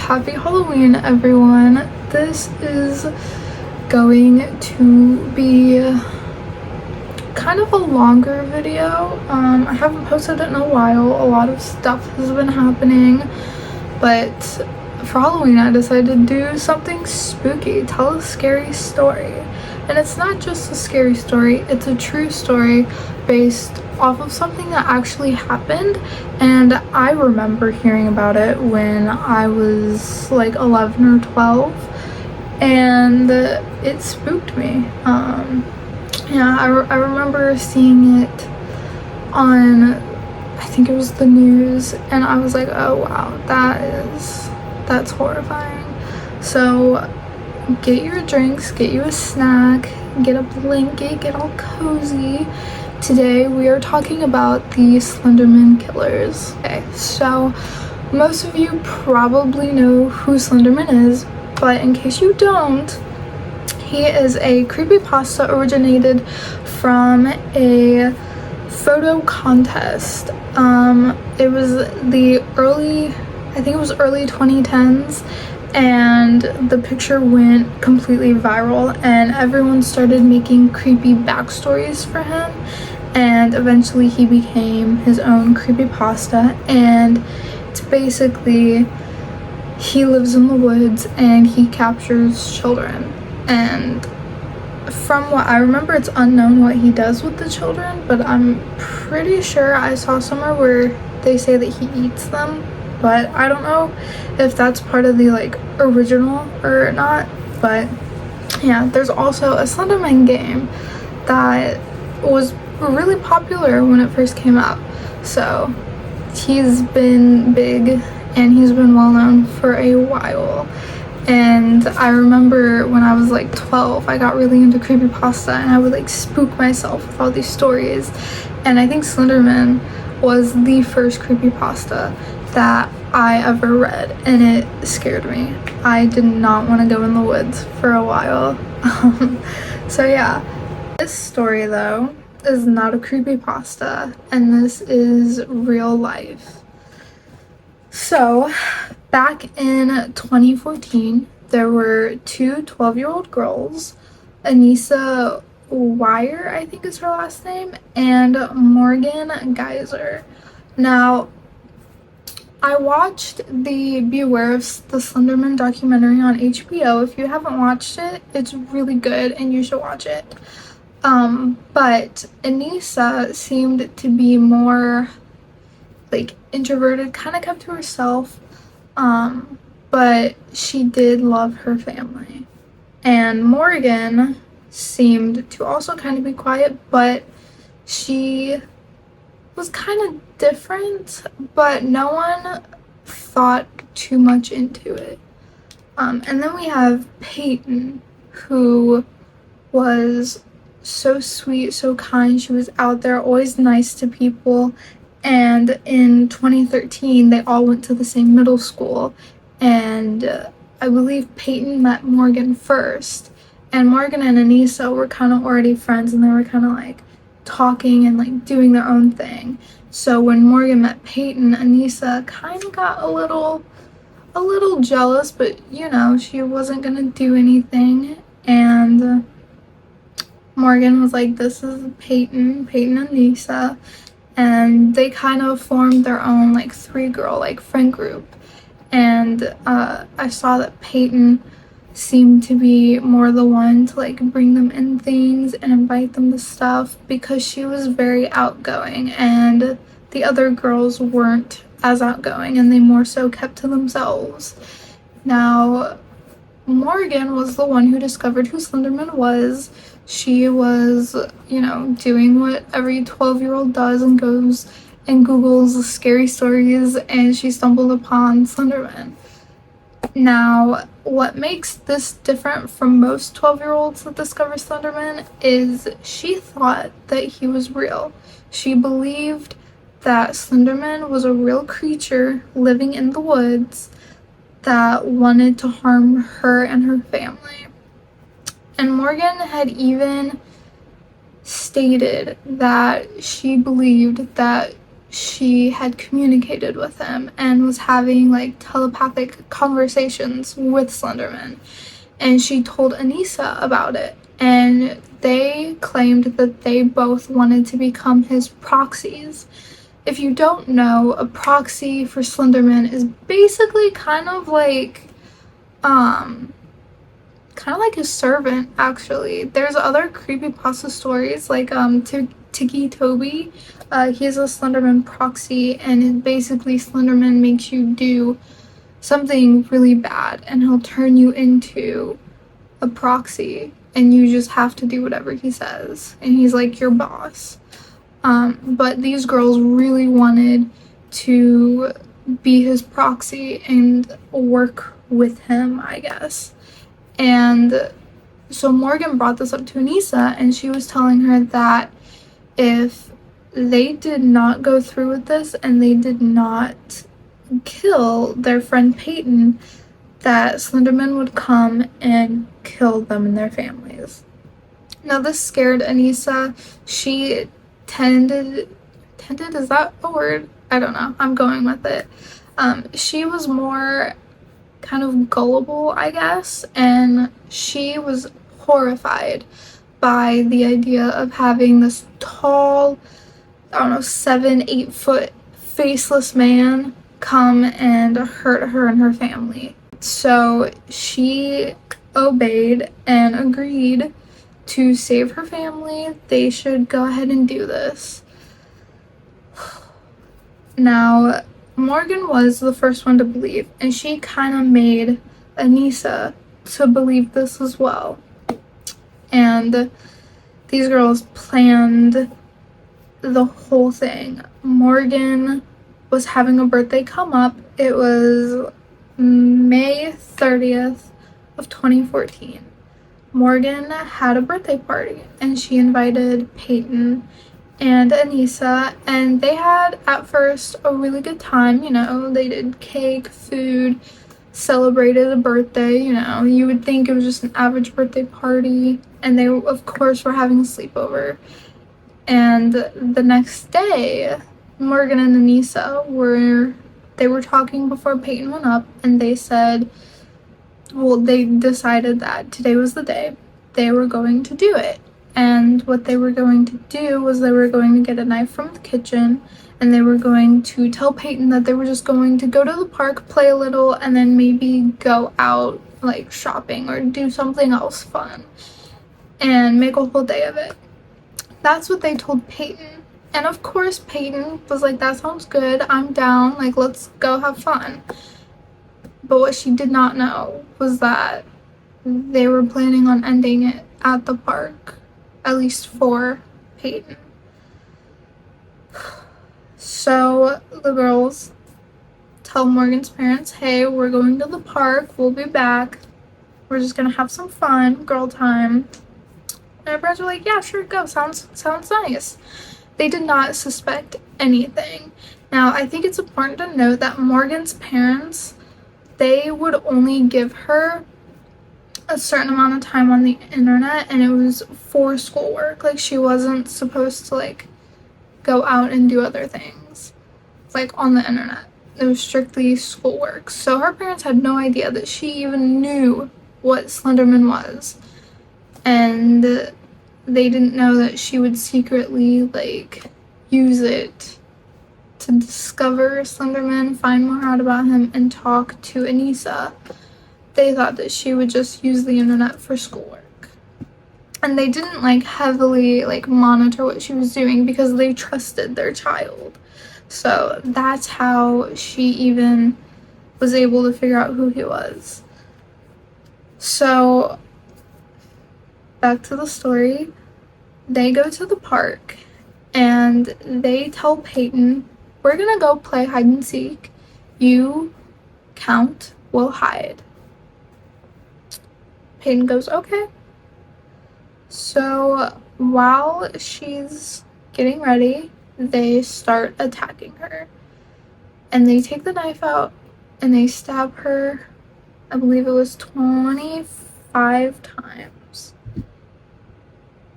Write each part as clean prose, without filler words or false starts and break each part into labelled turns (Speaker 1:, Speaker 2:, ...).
Speaker 1: Happy Halloween, everyone. This is going to be kind of a longer video. I haven't posted it in a while. A lot of stuff has been happening, but for Halloween I decided to do something spooky, tell a scary story. And it's not just a scary story, it's a true story based off of something that actually happened, and I remember hearing about it when I was like 11 or 12, and it spooked me. I remember seeing it on, I think it was the news, and I was like, oh wow, that's horrifying. So get your drinks, get you a snack, get a blanket, get all cozy. Today we are talking about the Slenderman killers. Okay, so most of you probably know who Slenderman is, but in case you don't, he is a creepypasta originated from a photo contest. It was the early 2010s, and the picture went completely viral and everyone started making creepy backstories for him, and eventually he became his own creepypasta. And it's basically, he lives in the woods and he captures children, and from what I remember, it's unknown what he does with the children, but I'm pretty sure I saw somewhere where they say that he eats them, but I don't know if that's part of the like original or not. But yeah, there's also a Slenderman game that was really popular when it first came out, so he's been big and he's been well known for a while. And I remember when I was like 12, I got really into creepypasta and I would like spook myself with all these stories, and I think Slenderman was the first creepypasta that I ever read, and it scared me. I did not want to go in the woods for a while. So yeah, this story though is not a creepypasta, and this is real life. So back in 2014, there were two 12-year-old girls, Anissa Wire, I think is her last name, and Morgan Geyser. Now, I watched the Beware of the Slenderman documentary on HBO. If you haven't watched it, it's really good and you should watch it. But Anissa seemed to be more like introverted, kind of kept to herself, but she did love her family. And Morgan seemed to also kind of be quiet, but she was kind of different, but no one thought too much into it. And then we have Peyton, who was so sweet, so kind. She was out there, always nice to people. And in 2013, they all went to the same middle school, and I believe Peyton met Morgan first, and Morgan and Anissa were kind of already friends, and they were kind of like talking and like doing their own thing. So when Morgan met Peyton, Anissa kind of got a little jealous, but you know, she wasn't gonna do anything. And Morgan was like, this is Peyton and Anissa, and they kind of formed their own like 3-girl like friend group. And I saw that Peyton seemed to be more the one to like bring them in things and invite them to stuff, because she was very outgoing and the other girls weren't as outgoing and they more so kept to themselves. Now, Morgan was the one who discovered who Slenderman was. She was, you know, doing what every 12-year-old does and goes and Googles scary stories, and she stumbled upon Slenderman. Now, what makes this different from most 12-year-olds that discover Slenderman is she thought that he was real. She believed that Slenderman was a real creature living in the woods that wanted to harm her and her family. And Morgan had even stated that she believed that she had communicated with him and was having like telepathic conversations with Slenderman. And she told Anissa about it, and they claimed that they both wanted to become his proxies. If you don't know, a proxy for Slenderman is basically kind of like his servant, actually. There's other creepypasta stories like Tiki Toby. He's a Slenderman proxy, and basically Slenderman makes you do something really bad and he'll turn you into a proxy and you just have to do whatever he says, and he's like your boss. But these girls really wanted to be his proxy and work with him, I guess. And so Morgan brought this up to Anissa, and she was telling her that if they did not go through with this and they did not kill their friend Peyton, that Slenderman would come and kill them and their families. Now this scared Anissa. She tended, is that a word? I don't know. I'm going with it. She was more kind of gullible, I guess, and she was horrified by the idea of having this tall, I don't know, 7-8 foot faceless man come and hurt her and her family. So she obeyed and agreed to save her family. They should go ahead and do this. Now, Morgan was the first one to believe, and she kind of made Anissa to believe this as well. And these girls planned the whole thing. Morgan was having a birthday come up. It was May 30th of 2014. Morgan had a birthday party, and she invited Peyton and Anissa, and they had at first a really good time. You know, they did cake, food, celebrated a birthday. You know, you would think it was just an average birthday party, and they of course were having a sleepover. And the next day, Morgan and Anissa were talking before Peyton went up, and they said, well, they decided that today was the day they were going to do it. And what they were going to do was they were going to get a knife from the kitchen, and they were going to tell Peyton that they were just going to go to the park, play a little, and then maybe go out like shopping or do something else fun and make a whole day of it. That's what they told Peyton. And of course Peyton was like, that sounds good, I'm down, like let's go have fun. But what she did not know was that they were planning on ending it at the park, at least for Peyton. So the girls tell Morgan's parents, hey, we're going to the park, we'll be back, we're just gonna have some fun, girl time. And her parents were like, yeah, sure, go, sounds nice. They did not suspect anything. Now, I think it's important to note that Morgan's parents, they would only give her a certain amount of time on the internet, and it was for schoolwork. Like, she wasn't supposed to like go out and do other things like on the internet. It was strictly schoolwork. So her parents had no idea that she even knew what Slenderman was, and they didn't know that she would secretly like use it to discover Slenderman, find more out about him, and talk to Anissa. They thought that she would just use the internet for schoolwork. And they didn't like heavily like monitor what she was doing because they trusted their child. So that's how she even was able to figure out who he was. So back to the story. They go to the park and they tell Peyton, we're gonna go play hide and seek. You count, we'll hide. Peyton goes, okay. So while she's getting ready, they start attacking her. And they take the knife out and they stab her, I believe it was 25 times.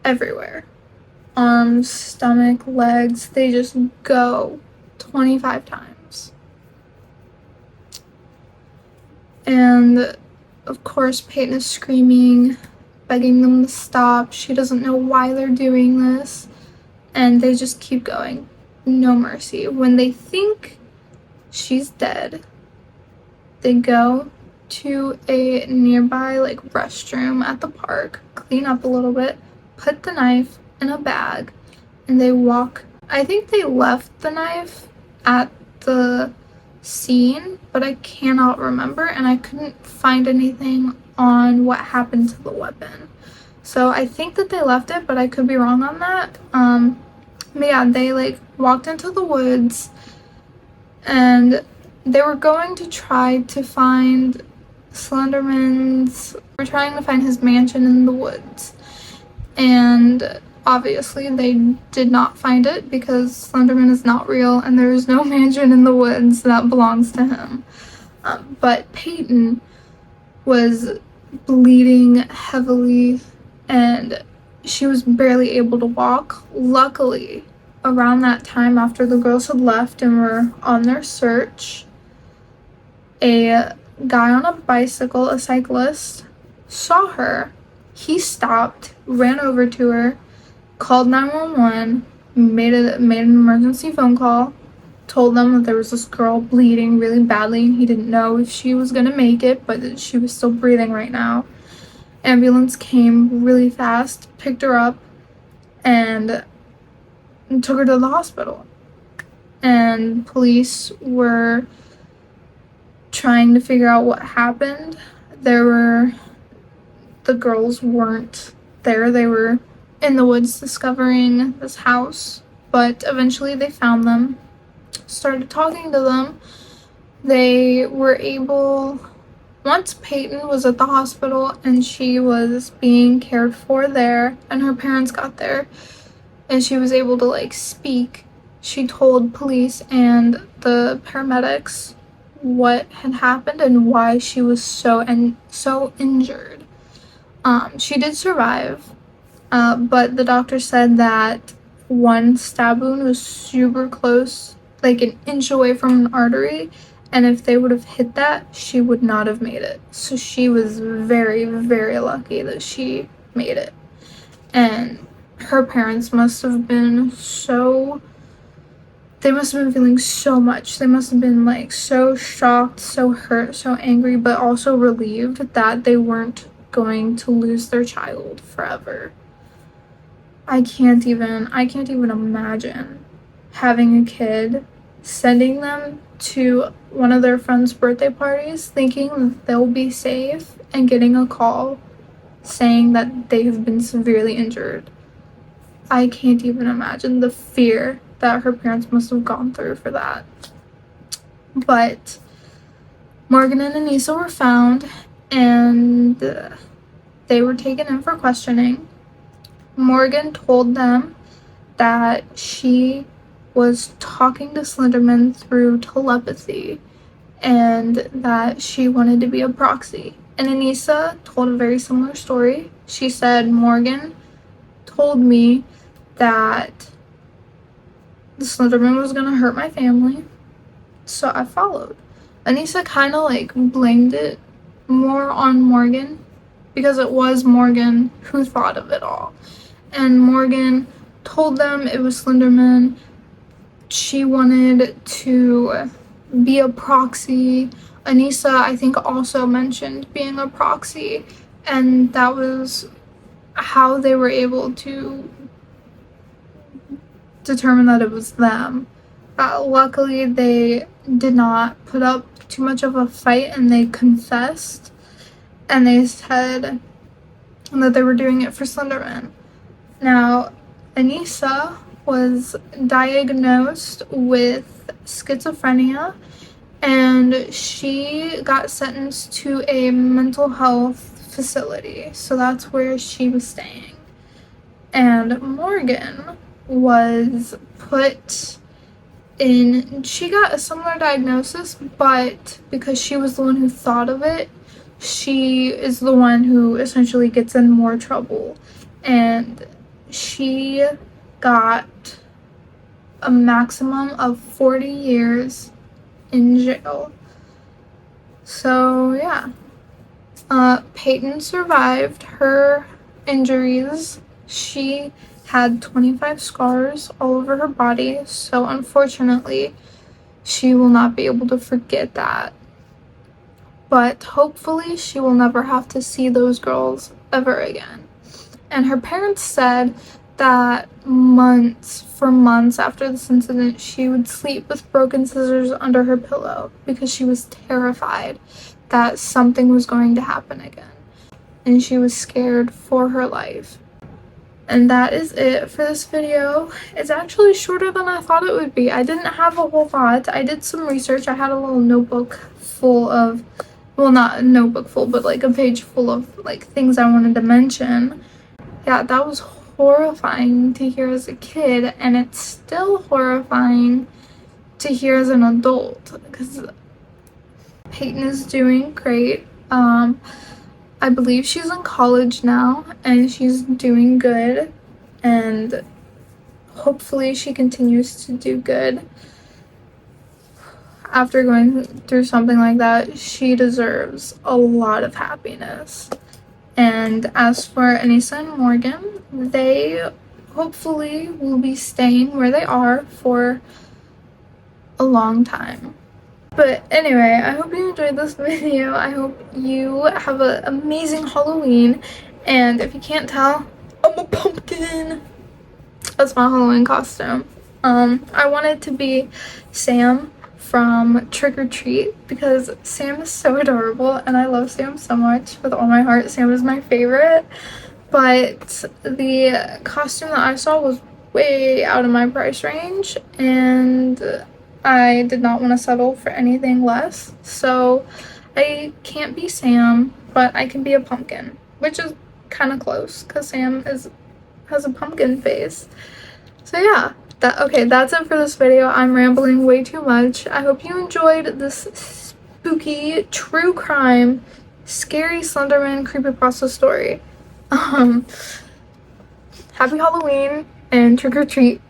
Speaker 1: Everywhere. Arms, stomach, legs, they just go 25 times. And of course, Peyton is screaming, begging them to stop. She doesn't know why they're doing this. And they just keep going. No mercy. When they think she's dead, they go to a nearby restroom at the park, clean up a little bit, put the knife in a bag, and they walk. I think they left the knife at the scene, but I cannot remember, and I couldn't find anything on what happened to the weapon. So I think that they left it, but I could be wrong on that. But yeah, they walked into the woods, and they were going to try to find we're trying to find his mansion in the woods. And obviously they did not find it because Slenderman is not real and there is no mansion in the woods that belongs to him. But Peyton was bleeding heavily and she was barely able to walk. Luckily, around that time after the girls had left and were on their search, a guy on a bicycle, a cyclist, saw her. He stopped, ran over to her, called 911, made an emergency phone call, told them that there was this girl bleeding really badly and he didn't know if she was gonna make it, but that she was still breathing right now. Ambulance came really fast, picked her up, and took her to the hospital. And police were trying to figure out what happened. The girls weren't there. They were in the woods discovering this house, but eventually they found them, started talking to them. They were able, once Peyton was at the hospital and she was being cared for there and her parents got there and she was able to speak, she told police and the paramedics what had happened and why she was so injured. She did survive, but the doctor said that one stab wound was super close, an inch away from an artery, and if they would have hit that, she would not have made it. So she was very, very lucky that she made it. And her parents must have been they must have been feeling so much. They must have been so shocked, so hurt, so angry, but also relieved that they weren't going to lose their child forever. I can't even imagine having a kid, sending them to one of their friends' birthday parties, thinking that they'll be safe, and getting a call saying that they have been severely injured. I can't even imagine the fear that her parents must have gone through for that. But Morgan and Anissa were found and they were taken in for questioning. Morgan told them that she was talking to Slenderman through telepathy and that she wanted to be a proxy. And Anissa told a very similar story. She said, Morgan told me that the Slenderman was gonna hurt my family, so I followed. Anissa kind of blamed it more on Morgan because it was Morgan who thought of it all. And Morgan told them it was Slenderman. She wanted to be a proxy. Anissa, I think, also mentioned being a proxy, and that was how they were able to determine that it was them. Luckily, they did not put up too much of a fight and they confessed, and they said that they were doing it for Slenderman. Now, Anissa was diagnosed with schizophrenia and she got sentenced to a mental health facility, so that's where she was staying. And Morgan was put in, she got a similar diagnosis, but because she was the one who thought of it, she is the one who essentially gets in more trouble. And she got a maximum of 40 years in jail. So yeah, Peyton survived her injuries. She had 25 scars all over her body, so unfortunately she will not be able to forget that. But hopefully she will never have to see those girls ever again. And her parents said that for months after this incident, she would sleep with broken scissors under her pillow because she was terrified that something was going to happen again. And she was scared for her life. And that is it for this video. It's actually shorter than I thought it would be. I didn't have a whole lot. I did some research. I had a little notebook full of, well, not a notebook full, but like a page full of like things I wanted to mention. Yeah, that was horrifying to hear as a kid, and it's still horrifying to hear as an adult because Peyton is doing great. I believe she's in college now and she's doing good, and hopefully she continues to do good. After going through something like that, she deserves a lot of happiness. And as for Anissa and Morgan, they hopefully will be staying where they are for a long time. But anyway, I hope you enjoyed this video. I hope you have an amazing Halloween. And if you can't tell, I'm a pumpkin. That's my Halloween costume. I wanted to be Sam from Trick or Treat because Sam is so adorable and I love Sam so much with all my heart. Sam is my favorite, but the costume that I saw was way out of my price range and I did not want to settle for anything less, so I can't be Sam, but I can be a pumpkin, which is kind of close because Sam has a pumpkin face. So yeah, that's it for this video. I'm rambling way too much. I hope you enjoyed this spooky, true crime, scary Slenderman creepypasta story. Happy Halloween and trick or treat.